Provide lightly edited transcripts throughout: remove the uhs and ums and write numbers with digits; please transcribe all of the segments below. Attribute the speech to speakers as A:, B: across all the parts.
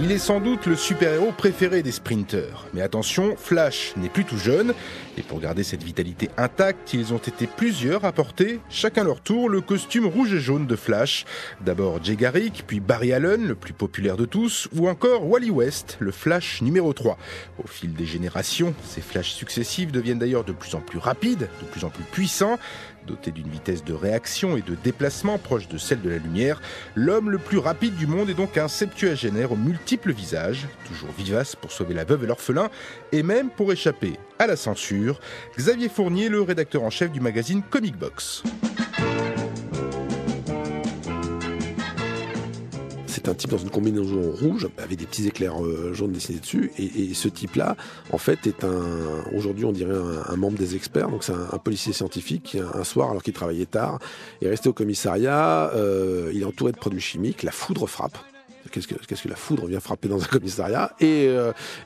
A: Il est sans doute le super-héros préféré des sprinteurs. Mais attention, Flash n'est plus tout jeune. Et pour garder cette vitalité intacte, ils ont été plusieurs à porter, chacun leur tour, le costume rouge et jaune de Flash. D'abord Jay Garrick, puis Barry Allen, le plus populaire de tous, ou encore Wally West, le Flash numéro 3. Au fil des générations, ces Flashs successifs deviennent d'ailleurs de plus en plus rapides, de plus en plus puissants. Doté d'une vitesse de réaction et de déplacement proche de celle de la lumière, l'homme le plus rapide du monde est donc un septuagénaire aux multiples visages, toujours vivace pour sauver la veuve et l'orphelin, et même pour échapper à la censure. Xavier Fournier, le rédacteur en chef du magazine Comic Box.
B: C'est un type dans une combinaison rouge avec des petits éclairs jaunes dessinés dessus, et ce type-là, en fait, aujourd'hui on dirait un membre des experts. Donc c'est un policier scientifique qui, un soir, alors qu'il travaillait tard, est resté au commissariat. Il est entouré de produits chimiques. La foudre frappe. Qu'est-ce que la foudre vient frapper dans un commissariat, et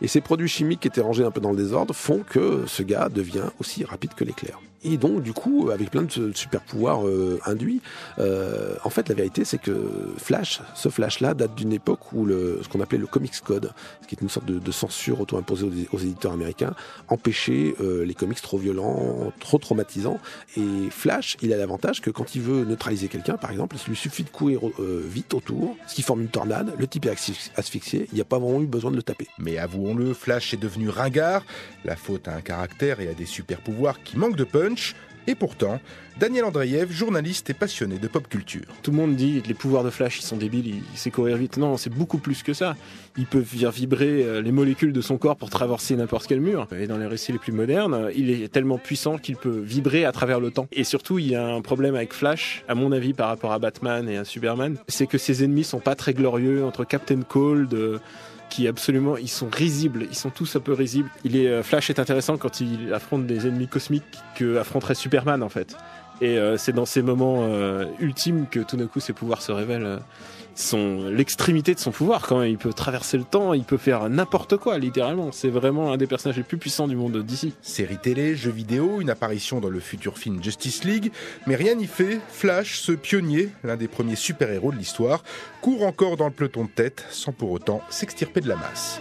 B: ces produits chimiques qui étaient rangés un peu dans le désordre font que ce gars devient aussi rapide que l'éclair. Et donc, du coup, avec plein de super pouvoirs induits, en fait, la vérité, c'est que ce Flash-là date d'une époque où ce qu'on appelait le Comics Code, ce qui est une sorte de censure auto-imposée aux éditeurs américains, empêchait les comics trop violents, trop traumatisants. Et Flash, il a l'avantage que quand il veut neutraliser quelqu'un, par exemple, il lui suffit de courir vite autour, ce qui forme une tornade, le type est asphyxié, il n'y a pas vraiment eu besoin de le taper.
A: Mais avouons-le, Flash est devenu ringard, la faute à un caractère et à des super-pouvoirs qui manquent de punch. Et pourtant, Daniel Andreev, journaliste et passionné de pop culture.
C: Tout le monde dit que les pouvoirs de Flash, ils sont débiles, il sait courir vite. Non, c'est beaucoup plus que ça. Il peut faire vibrer les molécules de son corps pour traverser n'importe quel mur. Et dans les récits les plus modernes, il est tellement puissant qu'il peut vibrer à travers le temps. Et surtout, il y a un problème avec Flash, à mon avis, par rapport à Batman et à Superman, c'est que ses ennemis sont pas très glorieux, entre Captain Cold... qui absolument, ils sont risibles, ils sont tous un peu risibles. Flash est intéressant quand il affronte des ennemis cosmiques que affronterait Superman en fait. Et c'est dans ces moments ultimes que tout d'un coup ses pouvoirs se révèlent. L'extrémité de son pouvoir quand même. Il peut traverser le temps, il peut faire n'importe quoi littéralement. C'est vraiment un des personnages les plus puissants du monde d'ici.
A: Série télé, jeux vidéo, une apparition dans le futur film Justice League, mais rien n'y fait. Flash, ce pionnier, l'un des premiers super-héros de l'histoire, court encore dans le peloton de tête sans pour autant s'extirper de la masse.